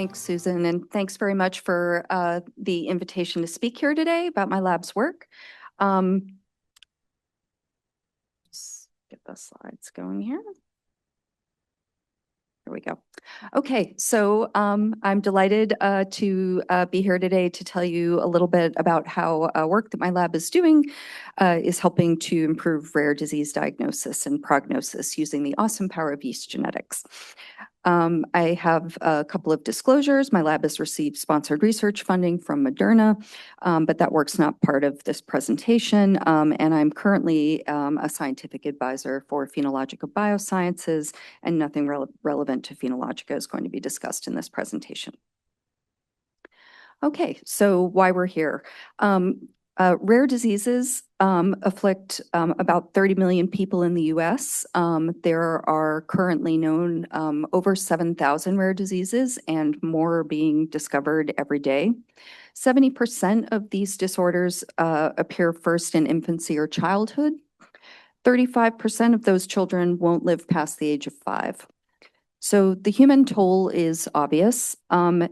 Thanks, Susan, and thanks very much for the invitation to speak here today about my lab's work. Just get the slides going here. There we go. Okay, so I'm delighted to be here today to tell you a little bit about how work that my lab is doing is helping to improve rare disease diagnosis and prognosis using the awesome power of yeast genetics. I have a couple of disclosures. My lab has received sponsored research funding from Moderna, but that work's not part of this presentation. And I'm currently a scientific advisor for Phenologica Biosciences, and nothing relevant to Phenologica is going to be discussed in this presentation. Okay, so why we're here. Rare diseases afflict about 30 million people in the US. There are currently known over 7,000 rare diseases, and more are being discovered every day. 70% of these disorders appear first in infancy or childhood. 35% of those children won't live past the age of 5. So the human toll is obvious, and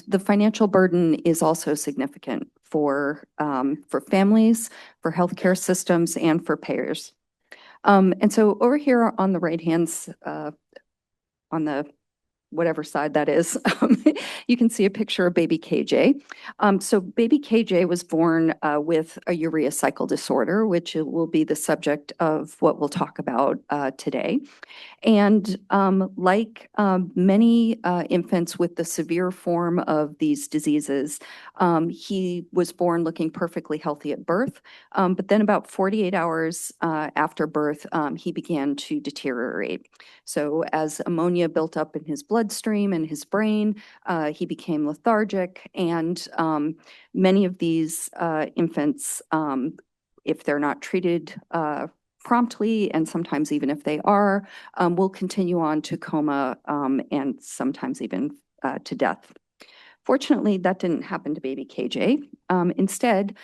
the financial burden is also significant for families, for healthcare systems, and for payers. And so over here on the right hand, on the whatever side that is, you can see a picture of baby KJ. So baby KJ was born with a urea cycle disorder, which will be the subject of what we'll talk about today. And like many infants with the severe form of these diseases, he was born looking perfectly healthy at birth. But then about 48 hours after birth, he began to deteriorate. So as ammonia built up in his bloodstream and his brain, he became lethargic. And many of these infants, if they're not treated promptly, and sometimes even if they are, will continue on to coma and sometimes even to death. Fortunately, that didn't happen to baby KJ. Instead,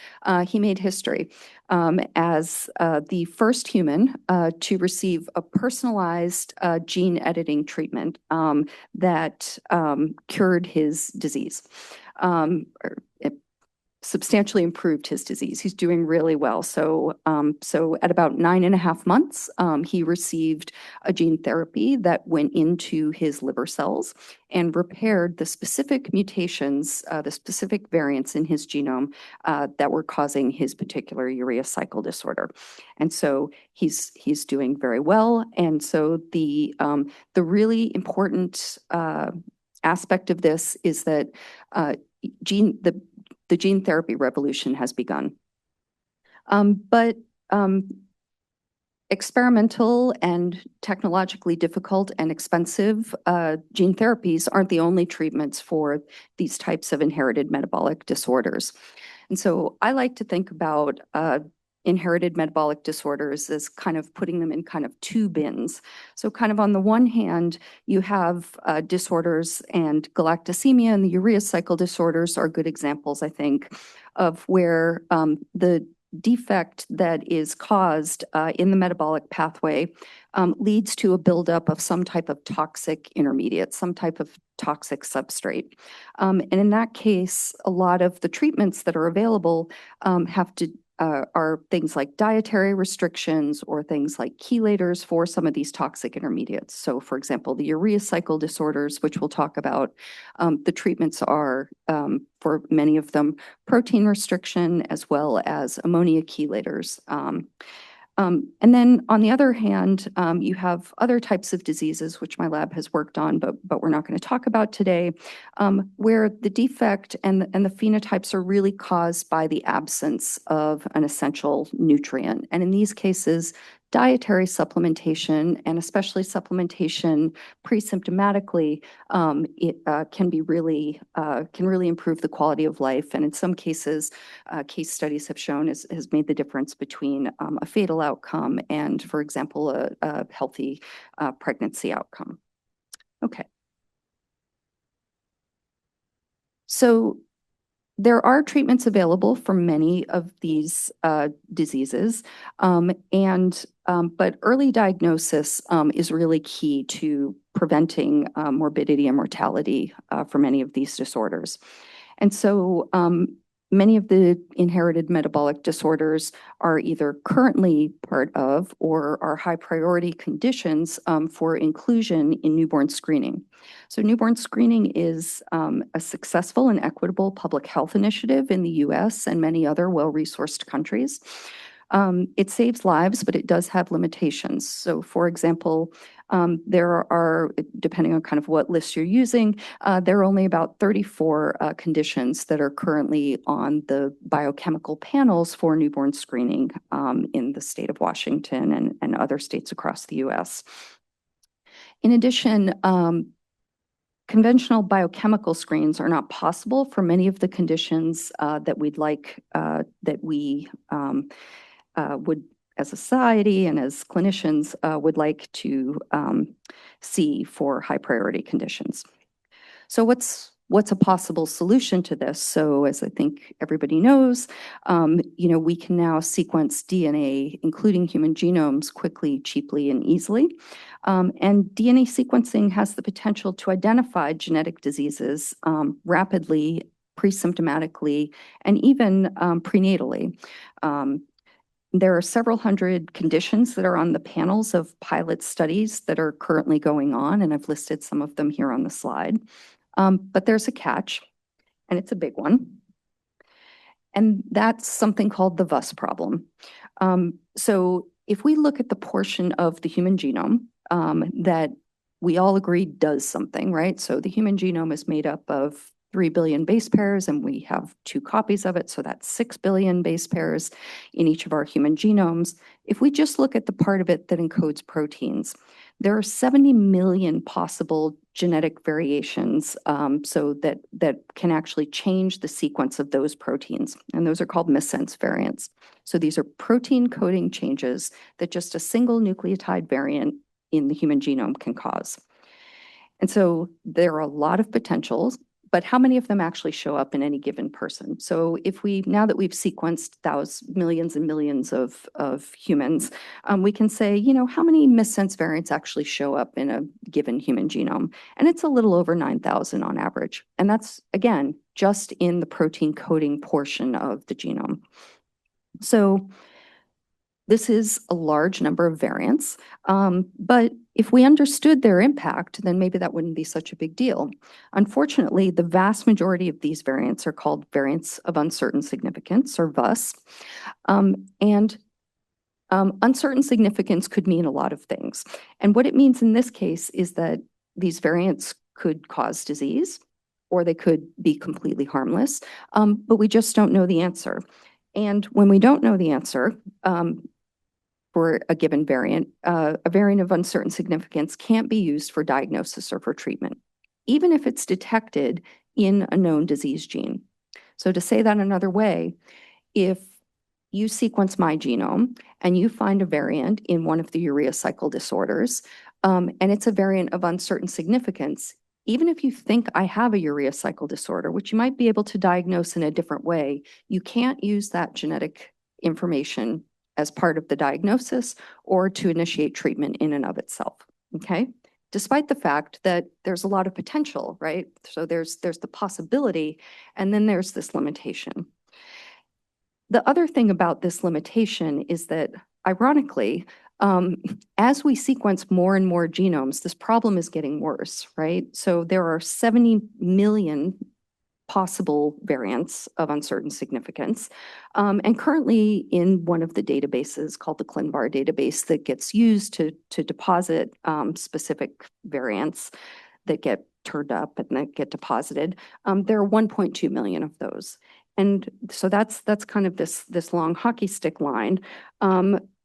he made history as the first human to receive a personalized gene editing treatment that cured his disease. It substantially improved his disease. He's doing really well. So at about 9.5 months, he received a gene therapy that went into his liver cells and repaired the specific mutations, the specific variants in his genome that were causing his particular urea cycle disorder. And so he's doing very well. And so the really important aspect of this is that the gene therapy revolution has begun. But experimental and technologically difficult and expensive gene therapies aren't the only treatments for these types of inherited metabolic disorders. And so I like to think about inherited metabolic disorders as kind of putting them in kind of two bins. So kind of on the one hand, you have disorders, and galactosemia and the urea cycle disorders are good examples, I think, of where the defect that is caused in the metabolic pathway leads to a buildup of some type of toxic intermediate, some type of toxic substrate. And in that case, a lot of the treatments that are available are things like dietary restrictions or things like chelators for some of these toxic intermediates. So for example, the urea cycle disorders, which we'll talk about, the treatments are, for many of them, protein restriction as well as ammonia chelators. And then on the other hand, you have other types of diseases, which my lab has worked on, but we're not going to talk about today, where the defect and the phenotypes are really caused by the absence of an essential nutrient. And in these cases, dietary supplementation, and especially supplementation pre-symptomatically, it can really improve the quality of life. And in some cases, case studies have shown has made the difference between a fatal outcome and, for example, a healthy pregnancy outcome. Okay. So there are treatments available for many of these diseases, but early diagnosis is really key to preventing morbidity and mortality for many of these disorders. And so many of the inherited metabolic disorders are either currently part of or are high priority conditions for inclusion in newborn screening. So newborn screening is a successful and equitable public health initiative in the US and many other well-resourced countries. It saves lives, but it does have limitations. So for example, there are, depending on kind of what list you're using, there are only about 34 conditions that are currently on the biochemical panels for newborn screening in the state of Washington and other states across the US. In addition, conventional biochemical screens are not possible for many of the conditions that we'd like, that we would, as a society and as clinicians, would like to see for high priority conditions. So what's a possible solution to this? So as I think everybody knows, we can now sequence DNA, including human genomes, quickly, cheaply, and easily. And DNA sequencing has the potential to identify genetic diseases rapidly, pre-symptomatically, and even prenatally. There are several hundred conditions that are on the panels of pilot studies that are currently going on, and I've listed some of them here on the slide. But there's a catch, and it's a big one. And that's something called the VUS problem. So if we look at the portion of the human genome that we all agree does something, right? So the human genome is made up of 3 billion base pairs, and we have 2 copies of it, so that's 6 billion base pairs in each of our human genomes. If we just look at the part of it that encodes proteins, there are 70 million possible genetic variations so that can actually change the sequence of those proteins, and those are called missense variants. So these are protein coding changes that just a single nucleotide variant in the human genome can cause. And so there are a lot of potentials, but how many of them actually show up in any given person? So now that we've sequenced millions and millions of humans, we can say, how many missense variants actually show up in a given human genome? And it's a little over 9,000 on average. And that's, again, just in the protein coding portion of the genome. So this is a large number of variants, but if we understood their impact, then maybe that wouldn't be such a big deal. Unfortunately, the vast majority of these variants are called variants of uncertain significance, or VUS, and uncertain significance could mean a lot of things. And what it means in this case is that these variants could cause disease, or they could be completely harmless, but we just don't know the answer. And when we don't know the answer, for a given variant, a variant of uncertain significance can't be used for diagnosis or for treatment, even if it's detected in a known disease gene. So to say that another way, if you sequence my genome and you find a variant in one of the urea cycle disorders, and it's a variant of uncertain significance, even if you think I have a urea cycle disorder, which you might be able to diagnose in a different way, you can't use that genetic information as part of the diagnosis or to initiate treatment in and of itself, okay? Despite the fact that there's a lot of potential, right? So there's the possibility, and then there's this limitation. The other thing about this limitation is that, ironically, as we sequence more and more genomes, this problem is getting worse, right? So there are 70 million possible variants of uncertain significance. And currently in one of the databases called the ClinVar database that gets used to deposit specific variants that get turned up and that get deposited, there are 1.2 million of those. And so that's kind of this long hockey stick line.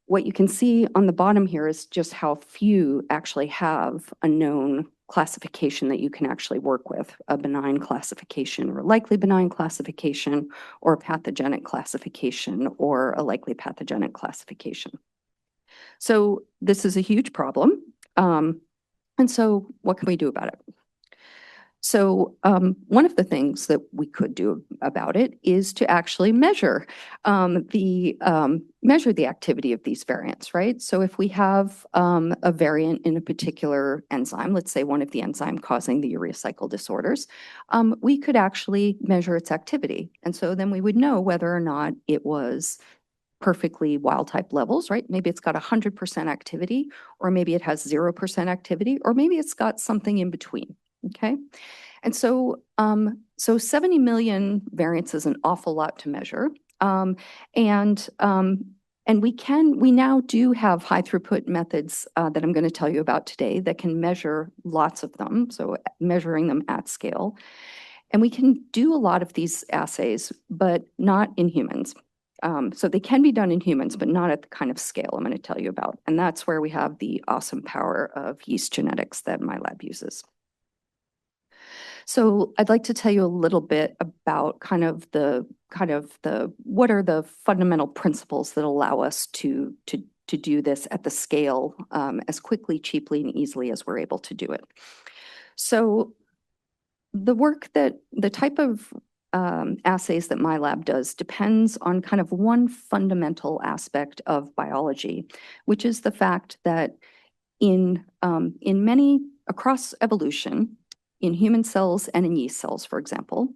What you can see on the bottom here is just how few actually have a known classification that you can actually work with, a benign classification or likely benign classification or a pathogenic classification or a likely pathogenic classification. So this is a huge problem. And so what can we do about it? So one of the things that we could do about it is to actually measure the activity of these variants, right? So if we have a variant in a particular enzyme, let's say one of the enzyme causing the urea cycle disorders, we could actually measure its activity. And so then we would know whether or not it was perfectly wild type levels, right? Maybe it's got 100% activity, or maybe it has 0% activity, or maybe it's got something in between. Okay. And so, so 70 million variants is an awful lot to measure. And we now do have high throughput methods that I'm going to tell you about today that can measure lots of them. So measuring them at scale. And we can do a lot of these assays, but not in humans. So they can be done in humans, but not at the kind of scale I'm going to tell you about. And that's where we have the awesome power of yeast genetics that my lab uses. So I'd like to tell you a little bit about what are the fundamental principles that allow us to do this at the scale as quickly, cheaply, and easily as we're able to do it. So the type of assays that my lab does depends on kind of one fundamental aspect of biology, which is the fact that in across evolution, in human cells and in yeast cells, for example,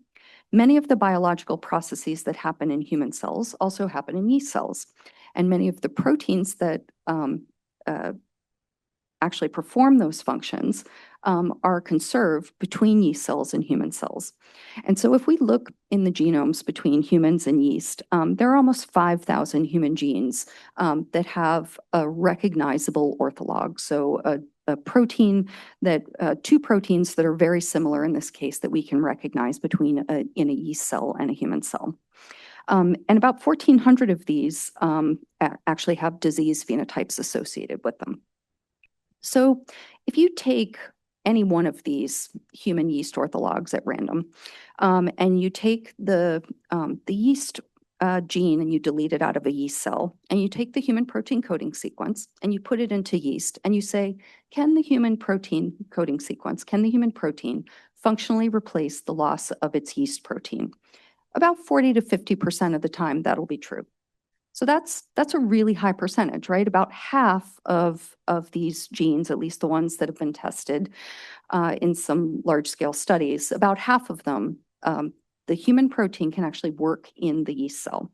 many of the biological processes that happen in human cells also happen in yeast cells. And many of the proteins that actually perform those functions are conserved between yeast cells and human cells. And so if we look in the genomes between humans and yeast, there are almost 5,000 human genes that have a recognizable ortholog. So a protein that, two proteins that are very similar in this case that we can recognize between in a yeast cell and a human cell. And about 1,400 of these actually have disease phenotypes associated with them. So if you take any one of these human yeast orthologs at random, and you take the yeast gene and you delete it out of a yeast cell, and you take the human protein coding sequence and you put it into yeast, and you say, can the human protein coding sequence, can the human protein functionally replace the loss of its yeast protein? About 40 to 50% of the time, that'll be true. So that's a really high percentage, right? About half of these genes, at least the ones that have been tested in some large-scale studies, about half of them, the human protein can actually work in the yeast cell.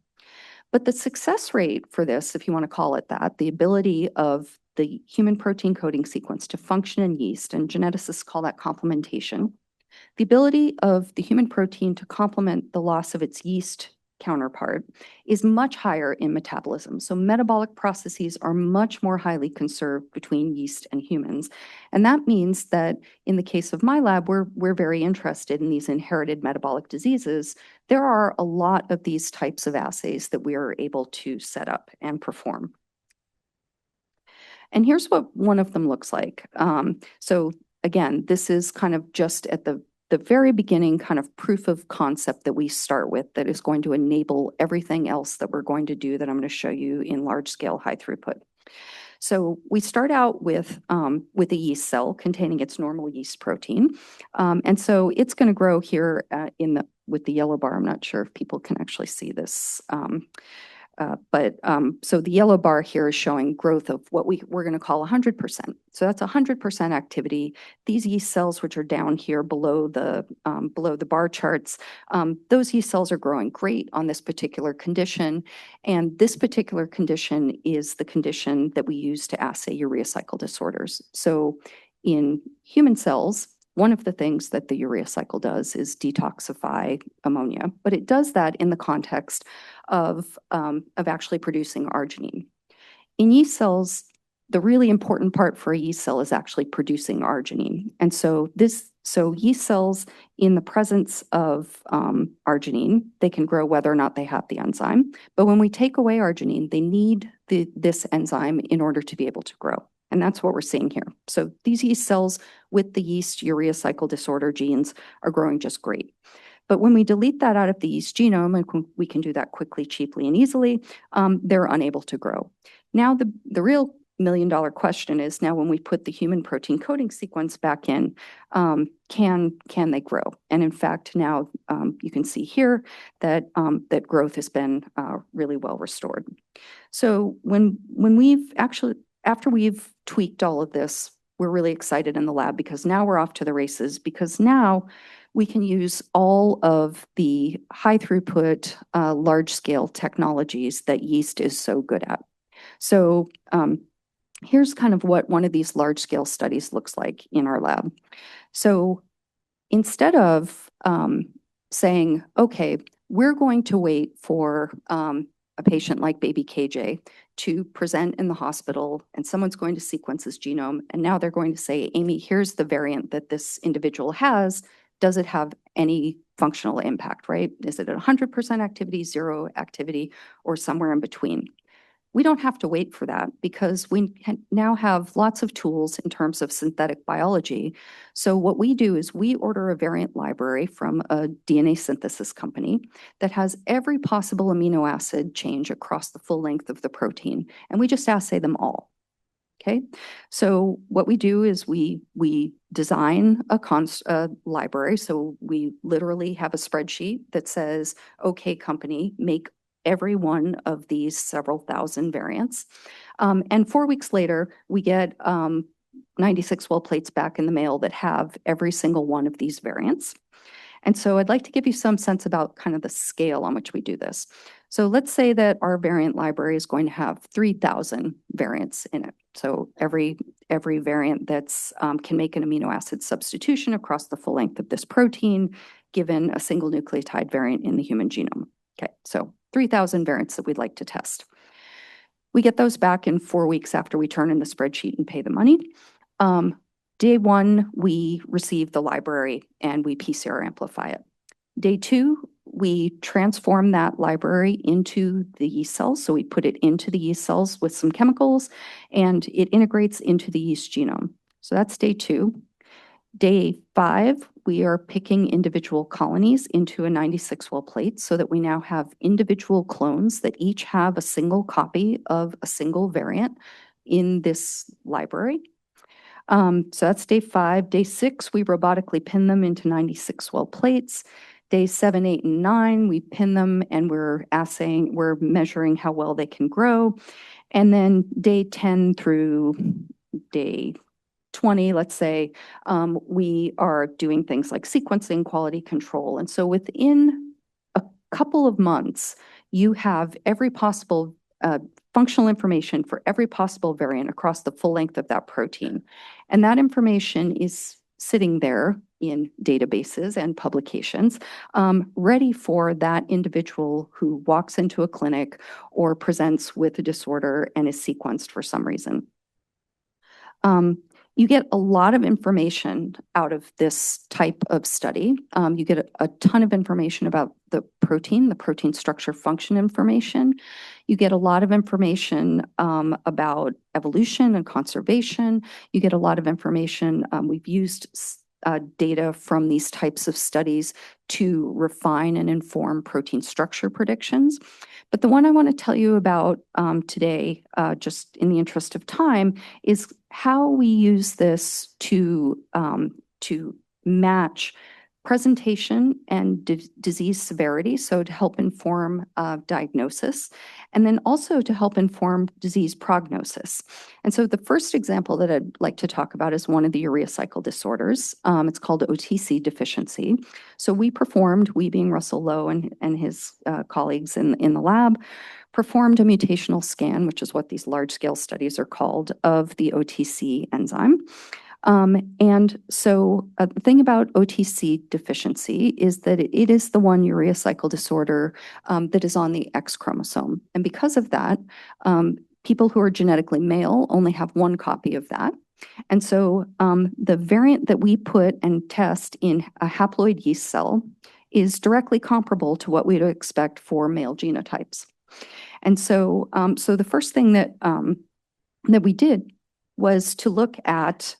But the success rate for this, if you want to call it that, the ability of the human protein coding sequence to function in yeast, and geneticists call that complementation, the ability of the human protein to complement the loss of its yeast counterpart is much higher in metabolism. So metabolic processes are much more highly conserved between yeast and humans. And that means that in the case of my lab, we're very interested in these inherited metabolic diseases. There are a lot of these types of assays that we are able to set up and perform. And here's what one of them looks like. So again, this is kind of just at the very beginning kind of proof of concept that we start with that is going to enable everything else that we're going to do that I'm going to show you in large scale, high throughput. So we start out with a yeast cell containing its normal yeast protein. And so it's going to grow here with the yellow bar. I'm not sure if people can actually see this. So the yellow bar here is showing growth of what we're going to call 100%. So that's 100% activity. These yeast cells, which are down here below the bar charts, those yeast cells are growing great on this particular condition. And this particular condition is the condition that we use to assay urea cycle disorders. So in human cells, one of the things that the urea cycle does is detoxify ammonia, but it does that in the context of actually producing arginine. In yeast cells, the really important part for a yeast cell is actually producing arginine. And so yeast cells, in the presence of arginine, they can grow whether or not they have the enzyme. But when we take away arginine, they need this enzyme in order to be able to grow. And that's what we're seeing here. So these yeast cells with the yeast urea cycle disorder genes are growing just great. But when we delete that out of the yeast genome, and we can do that quickly, cheaply, and easily, they're unable to grow. Now, the real million-dollar question is now when we put the human protein coding sequence back in, can they grow? And in fact, now you can see here that that growth has been really well restored. So when we've actually, after we've tweaked all of this, we're really excited in the lab because now we're off to the races, because now we can use all of the high throughput, large scale technologies that yeast is so good at. So here's kind of what one of these large scale studies looks like in our lab. So instead of saying, okay, we're going to wait for a patient like baby KJ to present in the hospital and someone's going to sequence his genome, and now they're going to say, Amy, here's the variant that this individual has. Does it have any functional impact, right? Is it 100% activity, zero activity, or somewhere in between? We don't have to wait for that because we can now have lots of tools in terms of synthetic biology. So what we do is we order a variant library from a DNA synthesis company that has every possible amino acid change across the full length of the protein, and we just assay them all. Okay, so what we do is we design a library. So we literally have a spreadsheet that says, okay, company, make every one of these several thousand variants. And 4 weeks later, we get 96 well plates back in the mail that have every single one of these variants. And so I'd like to give you some sense about kind of the scale on which we do this. So let's say that our variant library is going to have 3,000 variants in it. So every variant that's can make an amino acid substitution across the full length of this protein, given a single nucleotide variant in the human genome. Okay, so 3,000 variants that we'd like to test. We get those back in 4 weeks after we turn in the spreadsheet and pay the money. Day one, we receive the library and we PCR amplify it. Day two, we transform that library into the yeast cells. So we put it into the yeast cells with some chemicals and it integrates into the yeast genome. So that's day two. Day 5, we are picking individual colonies into a 96 well plate so that we now have individual clones that each have a single copy of a single variant in this library. So that's day 5. Day 6, we robotically pin them into 96 well plates. Day 7, 8, and 9, we pin them and we're measuring how well they can grow. And then day 10 through day 20, let's say, we are doing things like sequencing, quality control. And so within a couple of months, you have every possible functional information for every possible variant across the full length of that protein. And that information is sitting there in databases and publications, ready for that individual who walks into a clinic or presents with a disorder and is sequenced for some reason. You get a lot of information out of this type of study. You get a ton of information about the protein structure function information. You get a lot of information about evolution and conservation. You get a lot of information. We've used data from these types of studies to refine and inform protein structure predictions. But the one I want to tell you about today, just in the interest of time, is how we use this to match presentation and disease severity, so to help inform diagnosis, and then also to help inform disease prognosis. And so the first example that I'd like to talk about is one of the urea cycle disorders. It's called OTC deficiency. So we being Russell Lowe and his colleagues in the lab, performed a mutational scan, which is what these large-scale studies are called, of the OTC enzyme. And so the thing about OTC deficiency is that it is the one urea cycle disorder that is on the X chromosome. And because of that, people who are genetically male only have one copy of that. And so the variant that we put and test in a haploid yeast cell is directly comparable to what we'd expect for male genotypes. And so, so the first thing that we did was to look at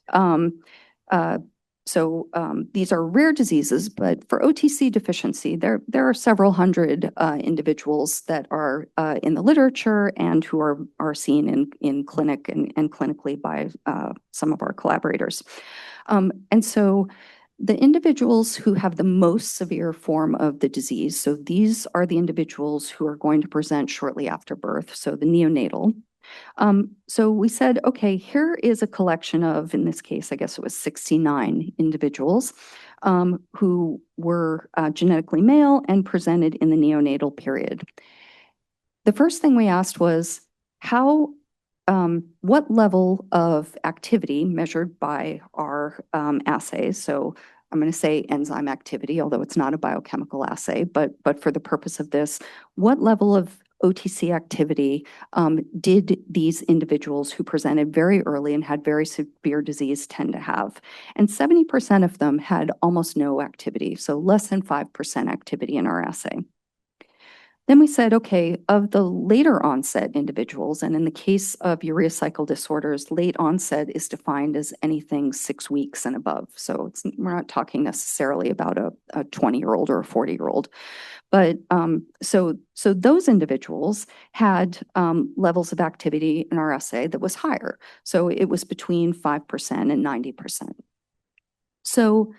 these are rare diseases, but for OTC deficiency, there are several hundred individuals that are in the literature and who are seen in clinic and clinically by some of our collaborators. And so the individuals who have the most severe form of the disease, so these are the individuals who are going to present shortly after birth, so the neonatal. So we said, okay, here is a collection of, in this case, I guess it was 69 individuals who were genetically male and presented in the neonatal period. The first thing we asked was what level of activity measured by our assays, so I'm going to say enzyme activity, although it's not a biochemical assay, but for the purpose of this, what level of OTC activity did these individuals who presented very early and had very severe disease tend to have? And 70% of them had almost no activity, so less than 5% activity in our assay. Then we said, okay, of the later onset individuals, and in the case of urea cycle disorders, late onset is defined as anything 6 weeks and above. So we're not talking necessarily about a 20-year-old or a 40-year-old. But so those individuals had levels of activity in our assay that was higher. So it was between 5% and 90%. So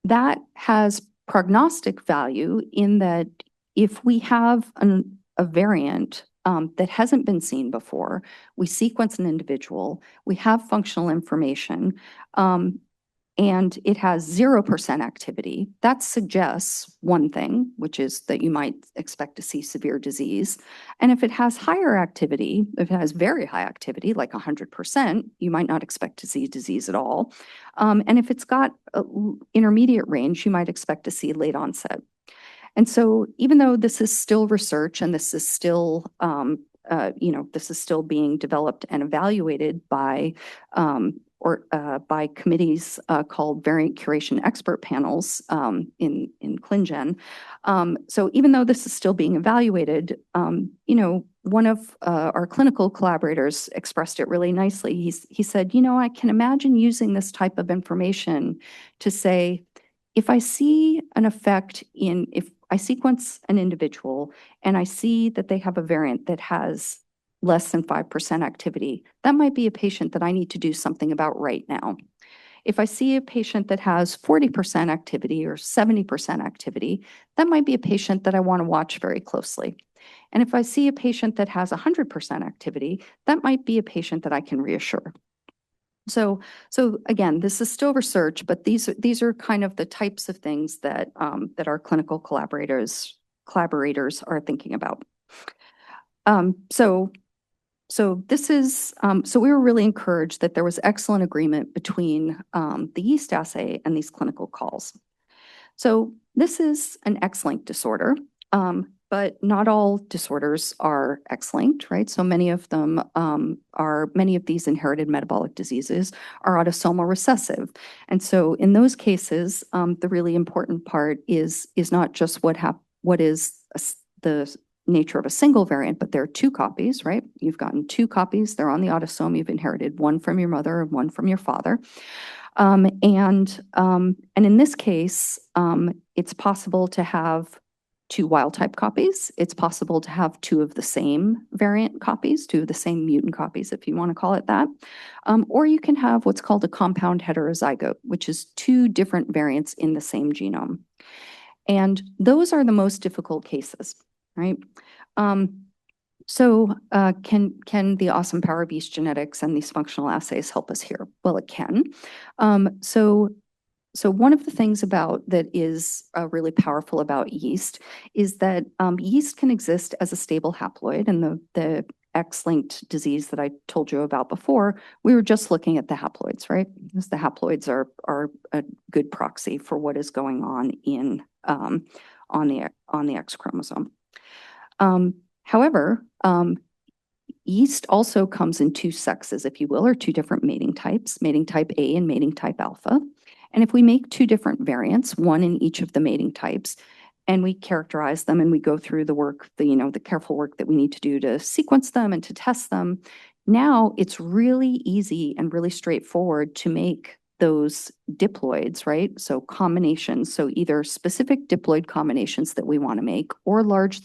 that has prognostic value in that if we have a variant that hasn't been seen before, we sequence an individual, we have functional information, and it has 0% activity, that suggests one thing, which is that you might expect to see severe disease. And if it has higher activity, if it has very high activity, like 100%, you might not expect to see disease at all. And if it's got intermediate range, you might expect to see late onset. And so even though this is still research and this is still, this is still being developed and evaluated by by committees called variant curation expert panels in ClinGen. So even though this is still being evaluated, one of our clinical collaborators expressed it really nicely. He said, I can imagine using this type of information to say, if I see an effect if I sequence an individual and I see that they have a variant that has less than 5% activity, that might be a patient that I need to do something about right now. If I see a patient that has 40% activity or 70% activity, that might be a patient that I want to watch very closely. And if I see a patient that has 100% activity, that might be a patient that I can reassure. So again, this is still research, but these are kind of the types of things that our clinical collaborators are thinking about. So we were really encouraged that there was excellent agreement between the yeast assay and these clinical calls. So this is an X-linked disorder. But not all disorders are X-linked, right? So many of them many of these inherited metabolic diseases are autosomal recessive. And so in those cases, the really important part is not just what is the nature of a single variant, but there are 2 copies, right? You've gotten 2 copies, they're on the autosome, you've inherited one from your mother and one from your father. And in this case, it's possible to have 2 wild type copies. It's possible to have 2 of the same variant copies, 2 of the same mutant copies, if you want to call it that. Or you can have what's called a compound heterozygote, which is 2 different variants in the same genome. And those are the most difficult cases, right? So can the awesome Power Beast genetics and these functional assays help us here? Well, it can. So one of the things that is really powerful about yeast is that yeast can exist as a stable haploid, and the X-linked disease that I told you about before, we were just looking at the haploids, right? Because the haploids are a good proxy for what is going on on the X chromosome. However, yeast also comes in 2 sexes, if you will, or 2 different mating types, mating type A and mating type alpha. And if we make 2 different variants, one in each of the mating types, and we characterize them and we go through the work, the careful work that we need to do to sequence them and to test them, now it's really easy and really straightforward to make those diploids, right? So combinations, so either specific diploid combinations that we want to make or large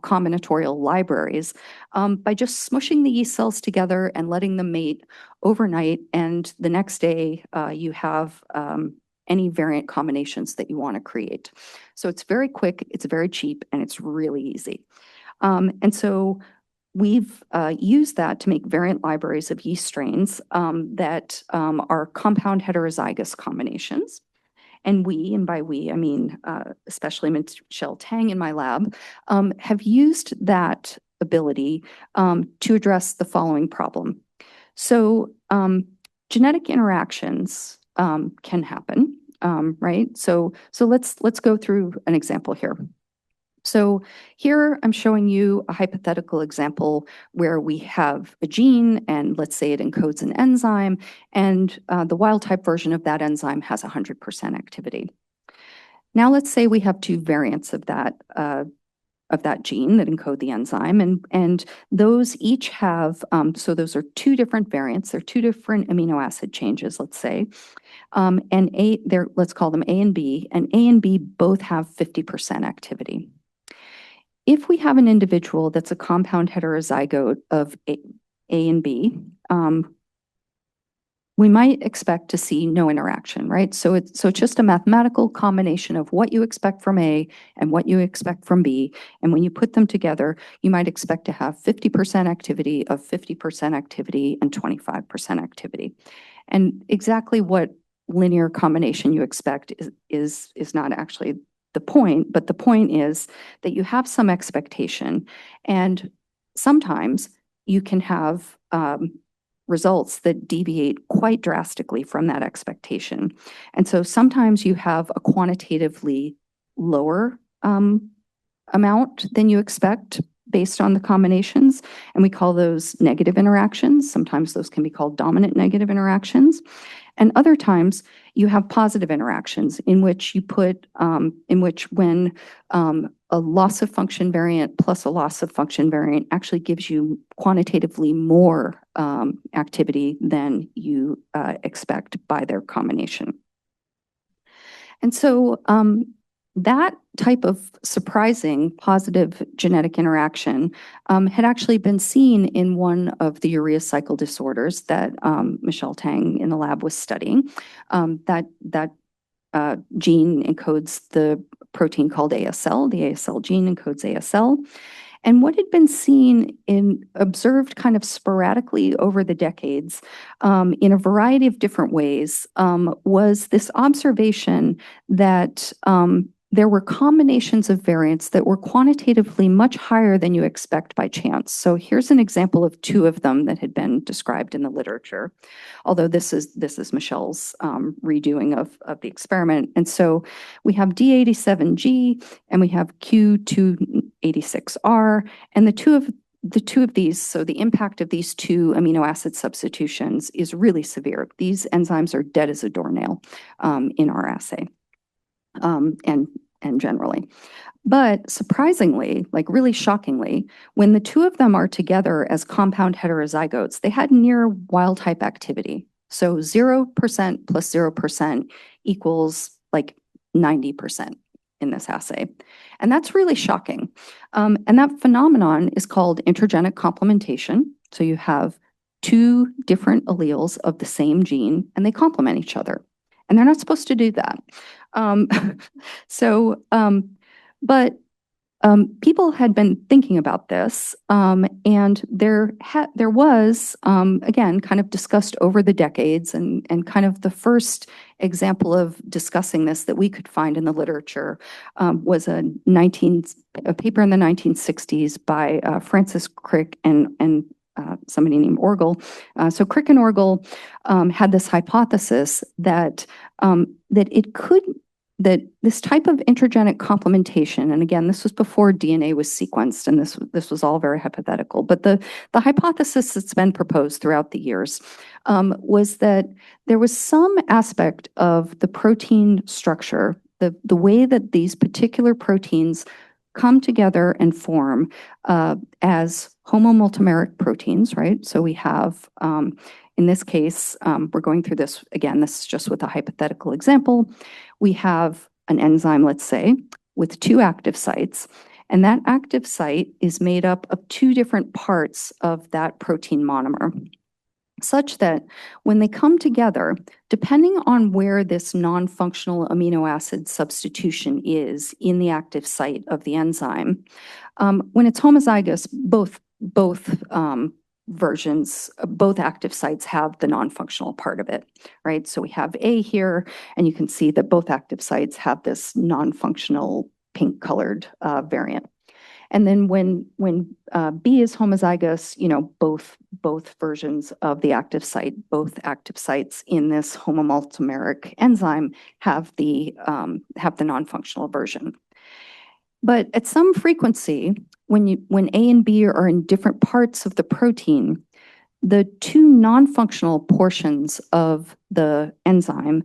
combinatorial libraries by just smushing the yeast cells together and letting them mate overnight. And the next day, you have any variant combinations that you want to create. So it's very quick, it's very cheap, and it's really easy. And so we've used that to make variant libraries of yeast strains that are compound heterozygous combinations. And we, and by we, I mean especially Michelle Tang in my lab, have used that ability to address the following problem. So genetic interactions can happen, right? So let's go through an example here. So here I'm showing you a hypothetical example where we have a gene and let's say it encodes an enzyme and the wild type version of that enzyme has 100% activity. Now let's say we have two variants of that gene that encode the enzyme and those each have, so those are two different variants, they're two different amino acid changes, let's say. And let's call them A and B both have 50% activity. If we have an individual that's a compound heterozygote of A and B, we might expect to see no interaction, right? So it's just a mathematical combination of what you expect from A and what you expect from B. And when you put them together, you might expect to have 50% activity of 50% activity and 25% activity. And exactly what linear combination you expect is not actually the point, but the point is that you have some expectation and sometimes you can have results that deviate quite drastically from that expectation. And so sometimes you have a quantitatively lower amount than you expect based on the combinations, and we call those negative interactions. Sometimes those can be called dominant negative interactions. And other times you have positive interactions in which you put, when a loss of function variant plus a loss of function variant actually gives you quantitatively more activity than you expect by their combination. And so that type of surprising positive genetic interaction had actually been seen in one of the urea cycle disorders that Michelle Tang in the lab was studying. That gene encodes the protein called ASL. The ASL gene encodes ASL. And what had been seen observed kind of sporadically over the decades in a variety of different ways was this observation that there were combinations of variants that were quantitatively much higher than you expect by chance. So here's an example of two of them that had been described in the literature, although this is Michelle's redoing of the experiment. And so we have D87G and we have Q286R, and the two of these, so the impact of these two amino acid substitutions is really severe. These enzymes are dead as a doornail in our assay. And generally. But surprisingly, like really shockingly, when the two of them are together as compound heterozygotes, they had near wild type activity. So 0% plus 0% equals like 90% in this assay. And that's really shocking. And that phenomenon is called intergenic complementation. So you have two different alleles of the same gene and they complement each other. And they're not supposed to do that. But people had been thinking about this, and there was, again, kind of discussed over the decades, and kind of the first example of discussing this that we could find in the literature was a paper in the 1960s by Francis Crick and somebody named Orgel. So Crick and Orgel had this hypothesis that that this type of intergenic complementation, and again, this was before DNA was sequenced, and this was all very hypothetical, but the hypothesis that's been proposed throughout the years was that there was some aspect of the protein structure, the way that these particular proteins come together and form as homomultimeric proteins, right? So we have in this case, we're going through this again, this is just with a hypothetical example. We have an enzyme, let's say, with two active sites, and that active site is made up of two different parts of that protein monomer, such that when they come together, depending on where this non-functional amino acid substitution is in the active site of the enzyme, when it's homozygous, both versions, both active sites have the non-functional part of it, right? So we have A here, and you can see that both active sites have this non-functional pink-colored variant. And then when B is homozygous, both versions of the active site, both active sites in this homomaltomeric enzyme have the non-functional version. But at some frequency, when A and B are in different parts of the protein, the two non-functional portions of the enzyme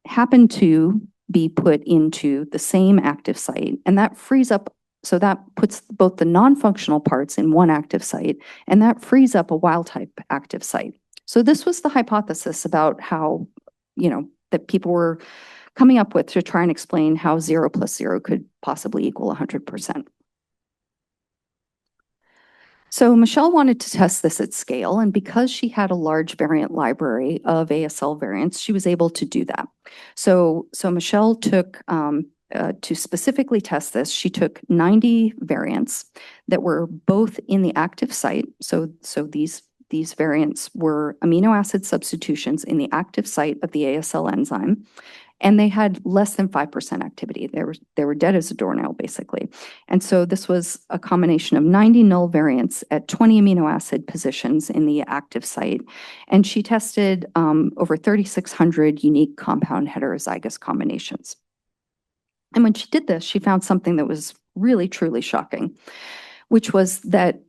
happen to be put into the same active site, and that frees up, so that puts both the non-functional parts in one active site, and that frees up a wild-type active site. So this was the hypothesis about how, that people were coming up with to try and explain how 0 + 0 could possibly equal 100%. So Michelle wanted to test this at scale, and because she had a large variant library of ASL variants, she was able to do that. So Michelle took, to specifically test this, she took 90 variants that were both in the active site. So these variants were amino acid substitutions in the active site of the ASL enzyme, and they had less than 5% activity. They were dead as a doornail, basically. And so this was a combination of 90 null variants at 20 amino acid positions in the active site. And she tested over 3,600 unique compound heterozygous combinations. And when she did this, she found something that was really, truly shocking, which was that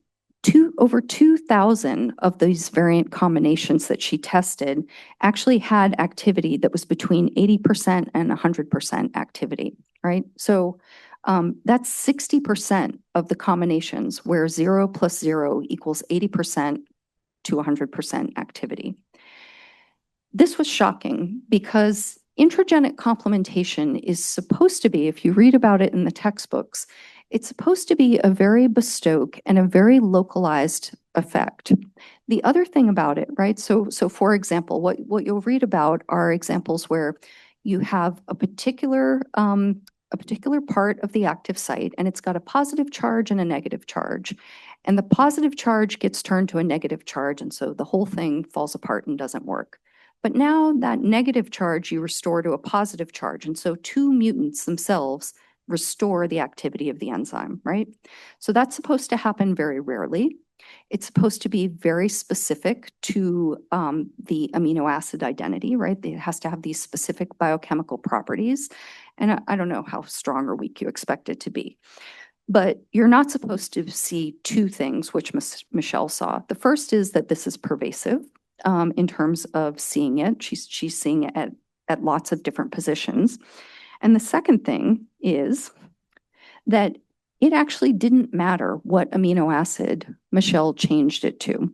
over 2,000 of these variant combinations that she tested actually had activity that was between 80% and 100% activity, right? So that's 60% of the combinations where 0 + 0 equals 80% to 100% activity. This was shocking because intragenic complementation is supposed to be, if you read about it in the textbooks, it's supposed to be a very bespoke and a very localized effect. The other thing about it, right? So for example, what you'll read about are examples where you have a particular part of the active site, and it's got a positive charge and a negative charge. And the positive charge gets turned to a negative charge, and so the whole thing falls apart and doesn't work. But now that negative charge you restore to a positive charge, and so two mutants themselves restore the activity of the enzyme, right? So that's supposed to happen very rarely. It's supposed to be very specific to the amino acid identity, right? It has to have these specific biochemical properties. And I don't know how strong or weak you expect it to be. But you're not supposed to see two things, which Michelle saw. The first is that this is pervasive in terms of seeing it. She's seeing it at lots of different positions. And the second thing is that it actually didn't matter what amino acid Michelle changed it to.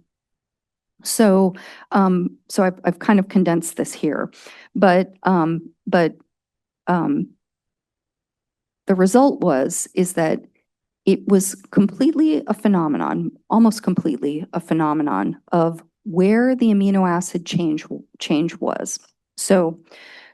So I've kind of condensed this here, but the result is that it was completely a phenomenon, almost completely a phenomenon of where the amino acid change was.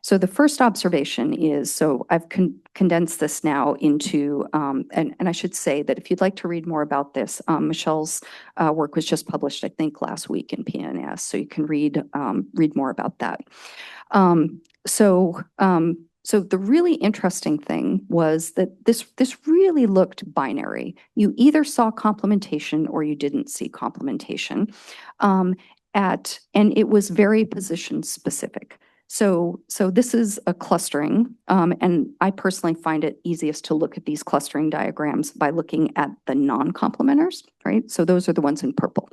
So the first observation is, so I've condensed this now into, and I should say that if you'd like to read more about this, Michelle's work was just published, I think, last week in PNAS, so you can read more about that. So the really interesting thing was that this really looked binary. You either saw complementation or you didn't see complementation, and it was very position specific. So this is a clustering, and I personally find it easiest to look at these clustering diagrams by looking at the non-complementers, right? So those are the ones in purple.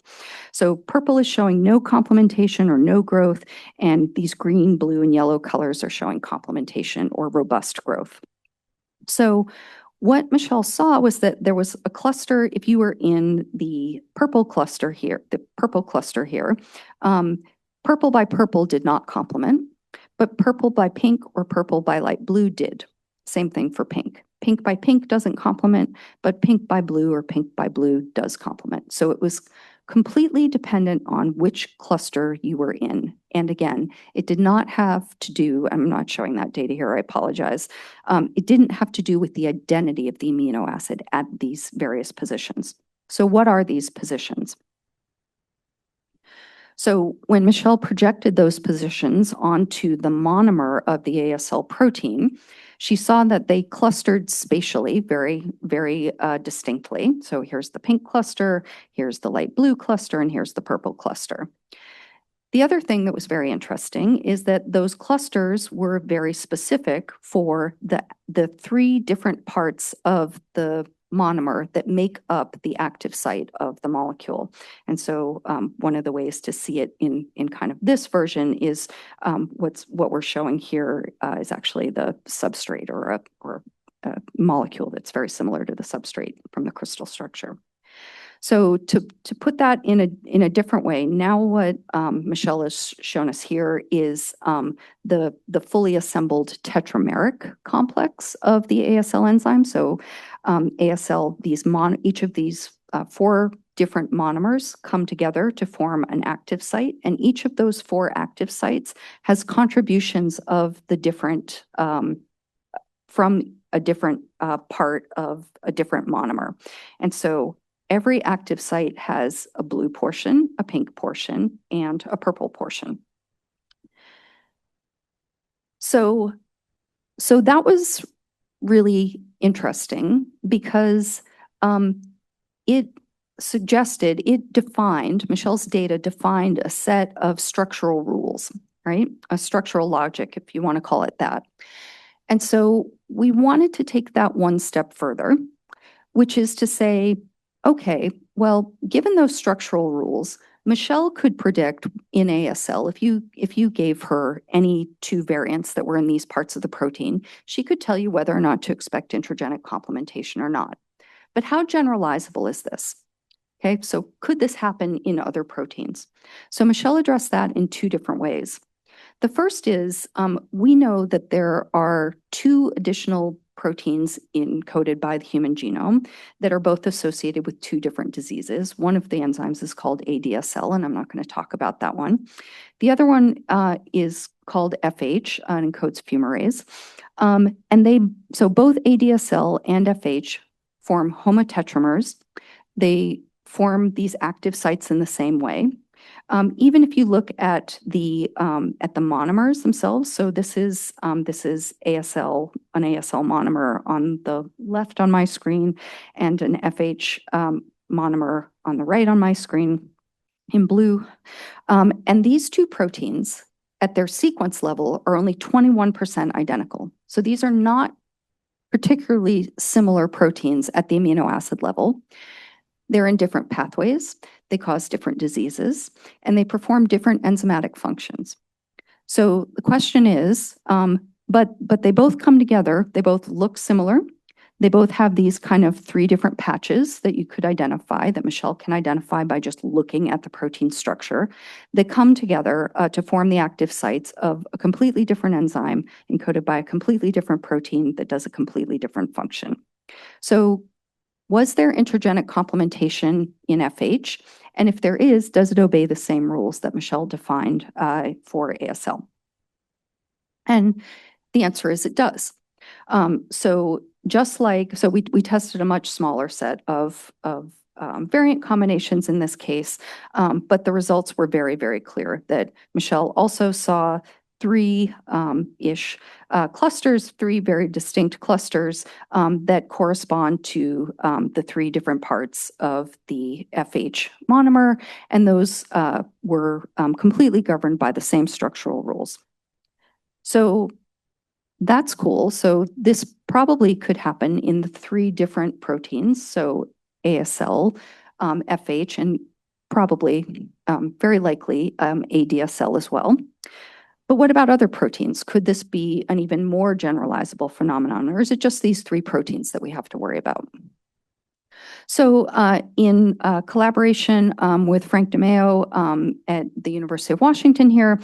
So purple is showing no complementation or no growth, and these green, blue, and yellow colors are showing complementation or robust growth. So what Michelle saw was that there was a cluster, if you were in the purple cluster here, Purple by purple did not complement, but purple by pink or purple by light blue did. Same thing for pink. Pink by pink doesn't complement, but pink by blue or pink by blue does complement. So it was completely dependent on which cluster you were in. And again, it did not have to do, I'm not showing that data here, I apologize. It didn't have to do with the identity of the amino acid at these various positions. So what are these positions? So when Michelle projected those positions onto the monomer of the ASL protein, she saw that they clustered spatially very, very distinctly. So here's the pink cluster, here's the light blue cluster, and here's the purple cluster. The other thing that was very interesting is that those clusters were very specific for the three different parts of the monomer that make up the active site of the molecule. And so one of the ways to see it in kind of this version is what we're showing here is actually the substrate or a molecule that's very similar to the substrate from the crystal structure. So to put that in a different way, now what Michelle has shown us here is the fully assembled tetrameric complex of the ASL enzyme. So ASL, each of these four different monomers come together to form an active site, and each of those four active sites has contributions of the different from a different part of a different monomer. And so every active site has a blue portion, a pink portion, and a purple portion. So that was really interesting because it defined, Michelle's data defined a set of structural rules, right? A structural logic, if you want to call it that. And so we wanted to take that one step further, which is to say, okay, well, given those structural rules, Michelle could predict in ASL, if you gave her any two variants that were in these parts of the protein, she could tell you whether or not to expect intragenic complementation or not. But how generalizable is this? Okay, so could this happen in other proteins? So Michelle addressed that in two different ways. The first is we know that there are two additional proteins encoded by the human genome that are both associated with two different diseases. One of the enzymes is called ADSL, and I'm not going to talk about that one. The other one is called FH, and encodes fumarase. So both ADSL and FH form homotetramers. They form these active sites in the same way. Even if you look at the monomers themselves, so this is ASL, an ASL monomer on the left on my screen, and an FH monomer on the right on my screen in blue. And these two proteins at their sequence level are only 21% identical. So these are not particularly similar proteins at the amino acid level. They're in different pathways, they cause different diseases, and they perform different enzymatic functions. So the question is, but they both come together, they both look similar, they both have these kind of three different patches that you could identify, that Michelle can identify by just looking at the protein structure, that come together to form the active sites of a completely different enzyme encoded by a completely different protein that does a completely different function. So was there intragenic complementation in FH? And if there is, does it obey the same rules that Michelle defined for ASL? And the answer is it does. So we tested a much smaller set of variant combinations in this case, but the results were very, very clear that Michelle also saw three-ish clusters, three very distinct clusters that correspond to the three different parts of the FH monomer, and those were completely governed by the same structural rules. So that's cool. So this probably could happen in the three different proteins, so ASL, FH, and probably, very likely, ADSL as well. But what about other proteins? Could this be an even more generalizable phenomenon, or is it just these three proteins that we have to worry about? So in collaboration with Frank DeMeo at the University of Washington here,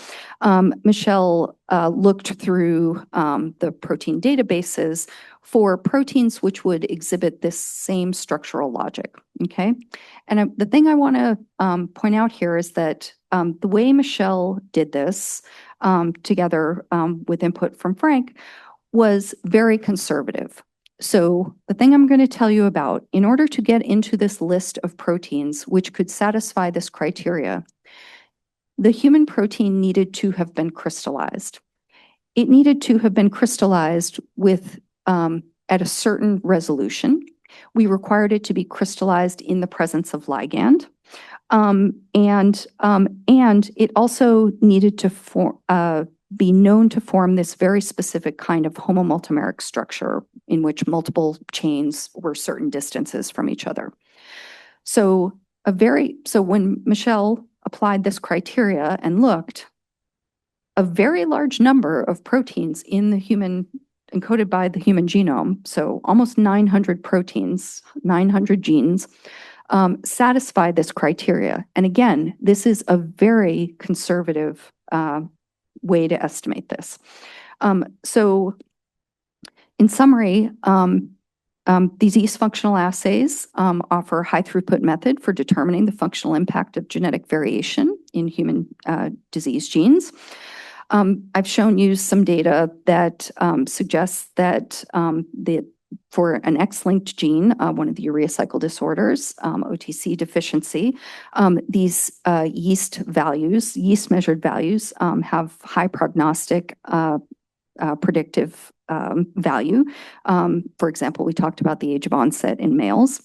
Michelle looked through the protein databases for proteins which would exhibit this same structural logic, okay? And the thing I want to point out here is that the way Michelle did this together with input from Frank was very conservative. So the thing I'm going to tell you about, in order to get into this list of proteins which could satisfy this criteria, the human protein needed to have been crystallized. It needed to have been crystallized with at a certain resolution. We required it to be crystallized in the presence of ligand. And it also needed to be known to form this very specific kind of homomultimeric structure in which multiple chains were certain distances from each other. So when Michelle applied this criteria and looked, a very large number of proteins in the human encoded by the human genome, so almost 900 proteins, 900 genes, satisfy this criteria. And again, this is a very conservative way to estimate this. So in summary, these yeast functional assays offer high throughput method for determining the functional impact of genetic variation in human disease genes. I've shown you some data that suggests that for an X-linked gene, one of the urea cycle disorders, OTC deficiency, these yeast measured values, have high prognostic predictive value. For example, we talked about the age of onset in males.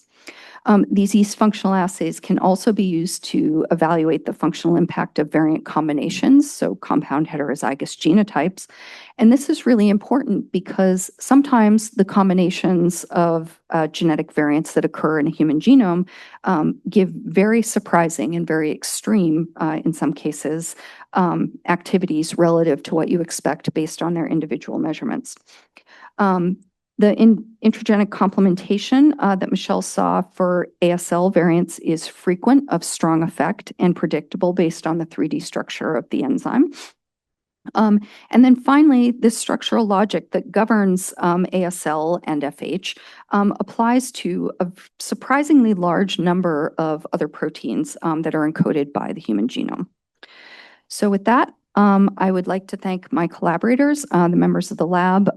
These yeast functional assays can also be used to evaluate the functional impact of variant combinations, so compound heterozygous genotypes. And this is really important because sometimes the combinations of genetic variants that occur in a human genome give very surprising and very extreme, in some cases, activities relative to what you expect based on their individual measurements. The intragenic complementation that Michelle saw for ASL variants is frequent, of strong effect, and predictable based on the 3D structure of the enzyme. And then finally, this structural logic that governs ASL and FH applies to a surprisingly large number of other proteins that are encoded by the human genome. So with that, I would like to thank my collaborators, the members of the lab,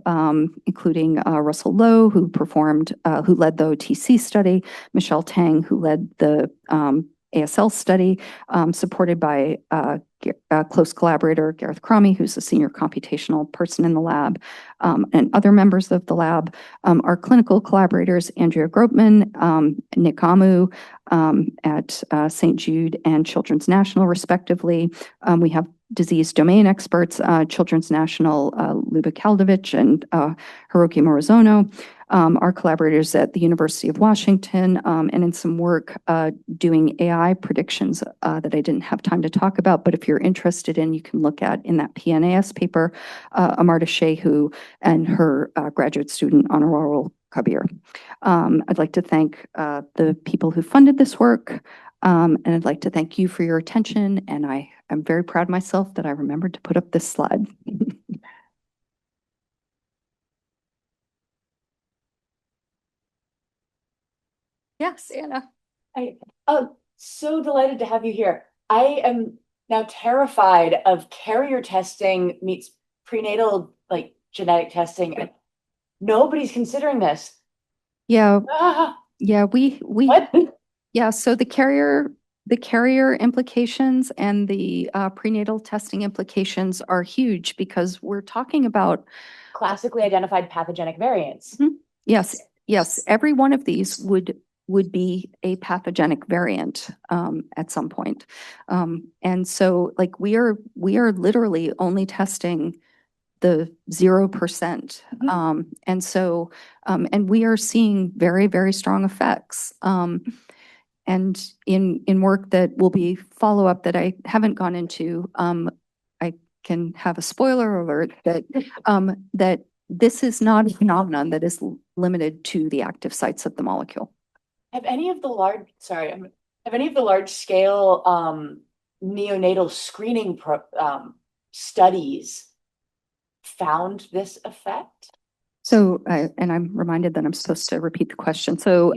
including Russell Lowe, who led the OTC study, Michelle Tang, who led the ASL study, supported by a close collaborator, Gareth Cromie, who's a senior computational person in the lab, and other members of the lab. Our clinical collaborators, Andrea Gropman, Nick Amu at St. Jude and Children's National, respectively. We have disease domain experts, Children's National, Luba Kaldovich and Hiroki Morizono. Our collaborators at the University of Washington, and in some work doing AI predictions that I didn't have time to talk about, but if you're interested in, you can look at in that PNAS paper, Amarta Shehu and her graduate student, Honorable Kabir. I'd like to thank the people who funded this work, and I'd like to thank you for your attention, and I'm very proud of myself that I remembered to put up this slide. Yes, Anna. I'm so delighted to have you here. I am now terrified of carrier testing meets prenatal genetic testing. Nobody's considering this. Yeah. Ah, Yeah, what? Yeah, so the carrier implications and the prenatal testing implications are huge because we're talking about Classically identified pathogenic variants. Yes, every one of these would be a pathogenic variant at some point. And so we are literally only testing the 0%. And so, and we are seeing very, very strong effects. And in work that will be follow-up that I haven't gone into, I can have a spoiler alert that this is not a phenomenon that is limited to the active sites of the molecule. Have any of the have any of the large scale neonatal screening studies found this effect? So, and I'm reminded that I'm supposed to repeat the question. So,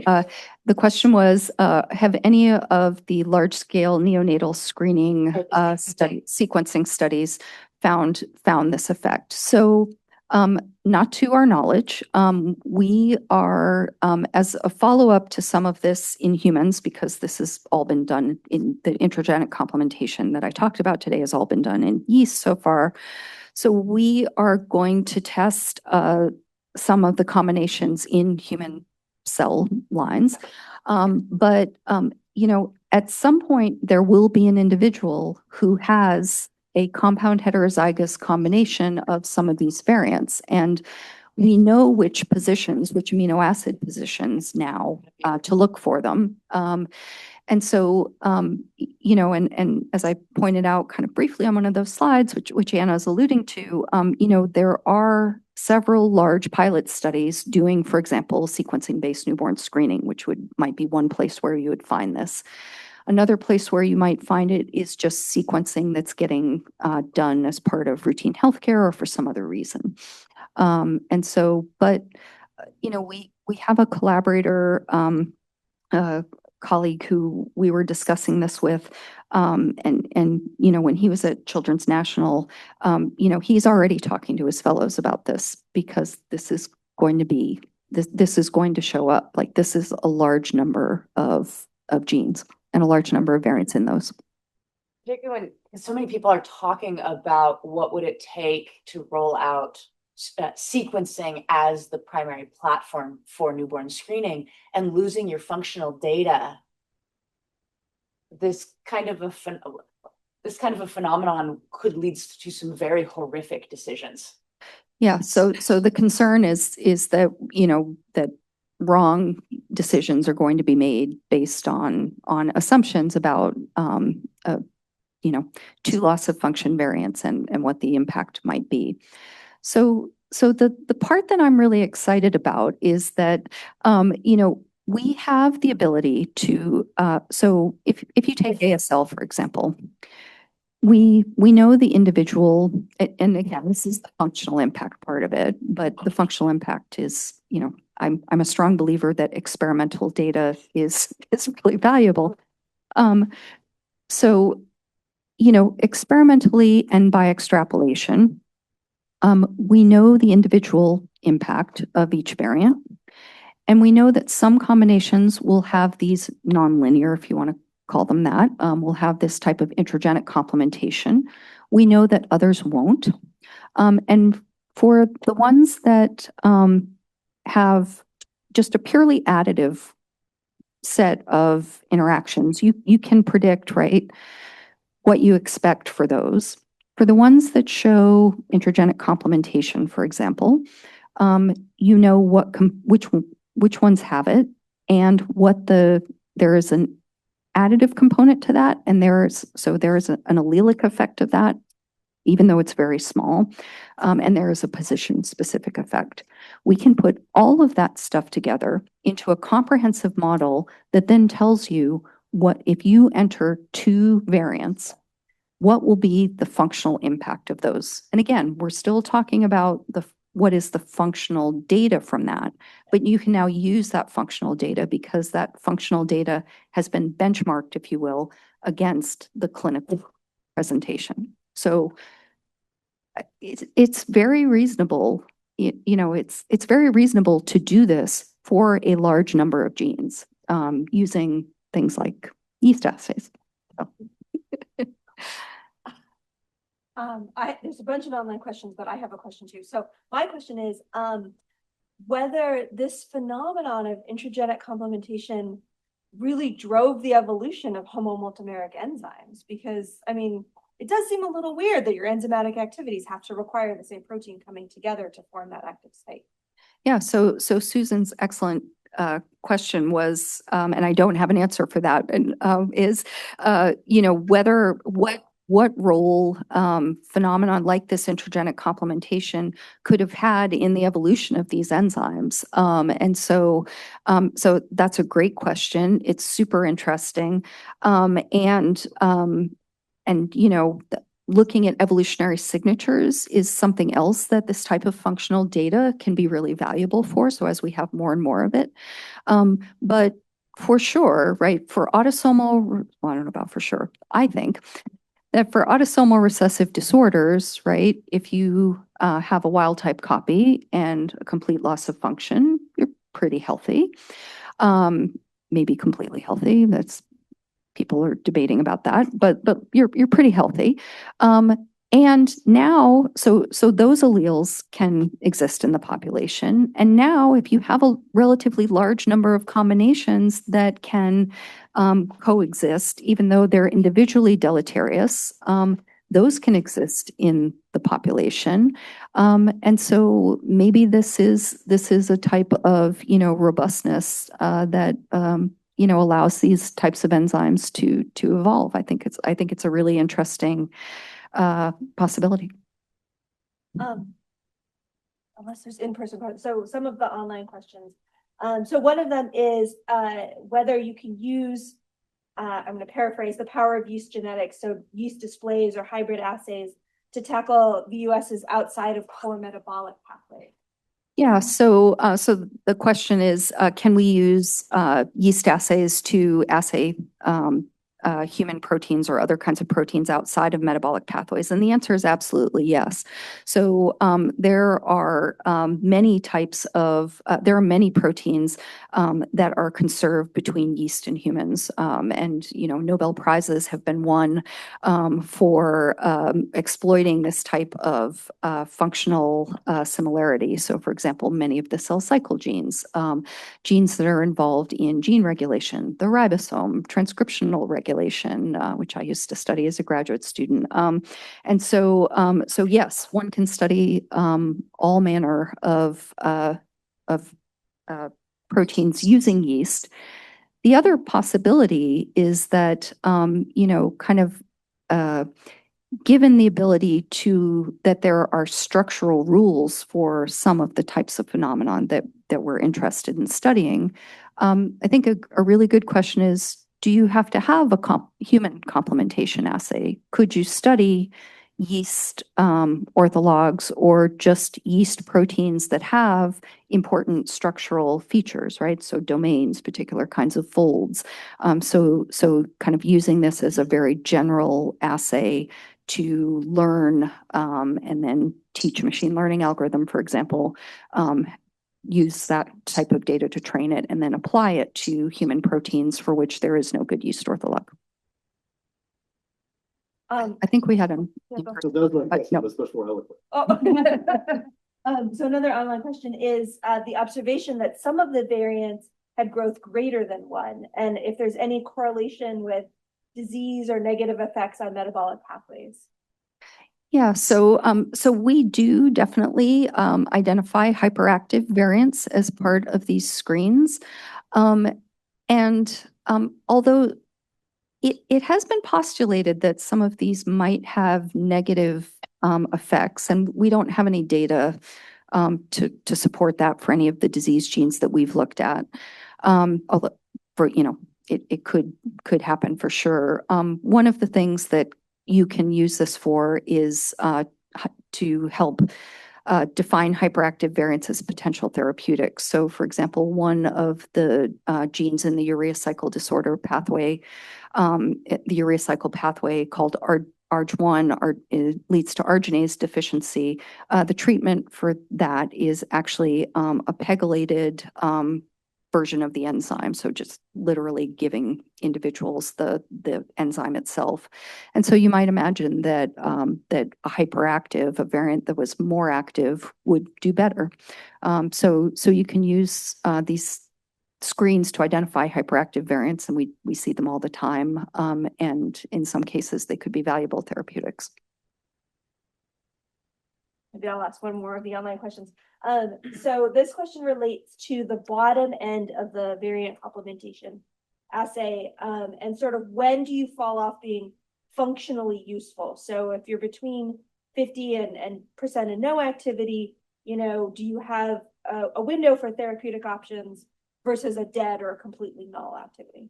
the question was, have any of the large-scale neonatal screening sequencing studies found this effect? So, not to our knowledge. We are, as a follow-up to some of this in humans, because this has all been done in the introgenic complementation that I talked about today, has all been done in yeast so far. So we are going to test some of the combinations in human cell lines. At some point, there will be an individual who has a compound heterozygous combination of some of these variants. And we know which positions, which amino acid positions now to look for them. And so, and as I pointed out kind of briefly on one of those slides, which Anna is alluding to, there are several large pilot studies doing, for example, sequencing-based newborn screening, which might be one place where you would find this. Another place where you might find it is just sequencing that's getting done as part of routine healthcare or for some other reason. We have a collaborator, colleague who we were discussing this with, when he was at Children's National, he's already talking to his fellows about this because this is going to show up. Like, this is a large number of genes and a large number of variants in those. Particularly when so many people are talking about what would it take to roll out sequencing as the primary platform for newborn screening and losing your functional data. This kind of a phenomenon could lead to some very horrific decisions. Yeah. So the concern is that, that wrong decisions are going to be made based on assumptions about, two loss of function variants and what the impact might be. So the part that I'm really excited about is that, we have the ability to, so if you take ASL, for example, we know the individual, and again, this is the functional impact part of it, but the functional impact is, I'm a strong believer that experimental data is really valuable. Experimentally and by extrapolation, we know the individual impact of each variant, and we know that some combinations will have these nonlinear, if you want to call them that, will have this type of introgenic complementation. We know that others won't. And for the ones that have just a purely additive set of interactions, you can predict, right, what you expect for those. For the ones that show introgenic complementation, for example, which ones have it, and there is an additive component to that, and there is an allelic effect of that, even though it's very small, and there is a position-specific effect. We can put all of that stuff together into a comprehensive model that then tells you what, if you enter two variants, what will be the functional impact of those. And again, we're still talking about what is the functional data from that, but you can now use that functional data because that functional data has been benchmarked, if you will, against the clinical presentation. So it's very reasonable, it's very reasonable to do this for a large number of genes using things like yeast assays. So. There's a bunch of online questions, but I have a question too. So my question is whether this phenomenon of introgenic complementation really drove the evolution of homomultimeric enzymes, because I mean, it does seem a little weird that your enzymatic activities have to require the same protein coming together to form that active site. Yeah, so Susan's excellent question was, and I don't have an answer for that, and is, what role phenomenon like this intragenic complementation could have had in the evolution of these enzymes. So that's a great question. It's super interesting. Looking at evolutionary signatures is something else that this type of functional data can be really valuable for. So as we have more and more of it. But for sure, right, for autosomal, well, I don't know about for sure, I think that for autosomal recessive disorders, right, if you have a wild type copy and a complete loss of function, you're pretty healthy. Maybe completely healthy. People are debating about that, but you're pretty healthy. And now, so those alleles can exist in the population. And now, if you have a relatively large number of combinations that can coexist, even though they're individually deleterious, those can exist in the population. And so maybe this is a type of, robustness that allows these types of enzymes to evolve. I think it's a really interesting possibility. Unless there's in-person questions. So some of the online questions. So one of them is whether you can use, I'm going to paraphrase, the power of yeast genetics, so yeast displays or hybrid assays to tackle VUSs outside of core metabolic pathways. Yeah, so the question is, can we use yeast assays to assay human proteins or other kinds of proteins outside of metabolic pathways? And the answer is absolutely yes. So there are many proteins that are conserved between yeast and humans. And, Nobel Prizes have been won for exploiting this type of functional similarity. So for example, many of the cell cycle genes, genes that are involved in gene regulation, the ribosome, transcriptional regulation, which I used to study as a graduate student. So yes, one can study all manner of proteins using yeast. The other possibility is that, given the ability that there are structural rules for some of the types of phenomenon that we're interested in studying, I think a really good question is, do you have to have a human complementation assay? Could you study yeast orthologs or just yeast proteins that have important structural features, right? So domains, particular kinds of folds. So kind of using this as a very general assay to learn and then teach a machine learning algorithm, for example, use that type of data to train it and then apply it to human proteins for which there is no good yeast ortholog. I think we had an. So those were No. let's push more eloquent. So another online question is the observation that some of the variants had growth greater than one, and if there's any correlation with disease or negative effects on metabolic pathways. Yeah, so we do definitely identify hyperactive variants as part of these screens. Although it has been postulated that some of these might have negative effects, and we don't have any data to support that for any of the disease genes that we've looked at. Although it could happen for sure. One of the things that you can use this for is to help define hyperactive variants as potential therapeutics. So for example, one of the genes in the urea cycle disorder pathway, the urea cycle pathway called ARG1 leads to arginase deficiency. The treatment for that is actually a pegylated version of the enzyme, so just literally giving individuals the enzyme itself. And so you might imagine that a hyperactive, a variant that was more active, would do better. So you can use these screens to identify hyperactive variants, and we see them all the time. And in some cases, they could be valuable therapeutics. Maybe I'll ask one more of the online questions. So this question relates to the bottom end of the variant complementation assay, and sort of when do you fall off being functionally useful? So if you're between 50 and percent and no activity, you know, do you have a window for therapeutic options versus a dead or a completely null activity?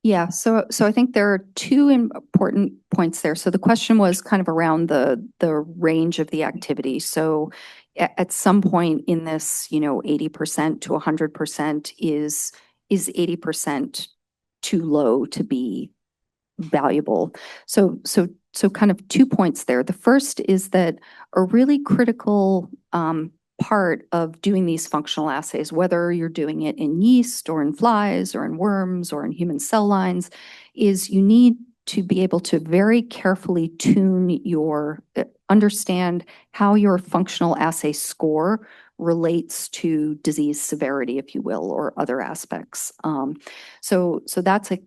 Yeah, so I think there are two important points there. So the question was kind of around the range of the activity. So at some point in this, 80% to 100% is 80% too low to be valuable. So kind of 2 points there. The first is that a really critical part of doing these functional assays, whether you're doing it in yeast or in flies or in worms or in human cell lines, is you need to be able to very carefully tune understand how your functional assay score relates to disease severity, if you will, or other aspects. So that's a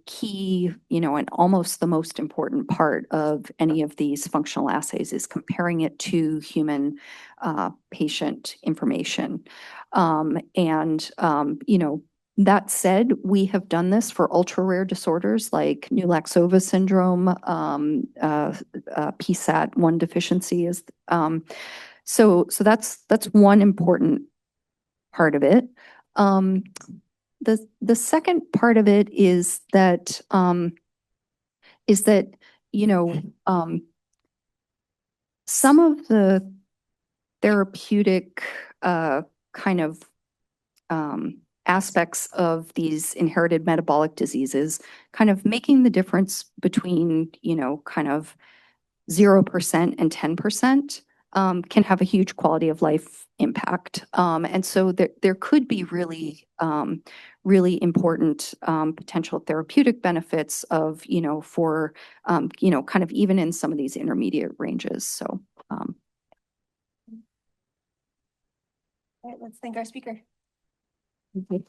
key, and almost the most important part of any of these functional assays is comparing it to human patient information. That said, we have done this for ultra rare disorders like New-Laxova syndrome, PSAT1 deficiency is, so that's one important part of it. The second part of it is that some of the therapeutic kind of aspects of these inherited metabolic diseases, kind of making the difference between kind of 0% and 10%. Can have a huge quality of life impact. And so there could be really, really important potential therapeutic benefits of, for, kind of even in some of these intermediate ranges. So. All right, let's thank our speaker. Okay.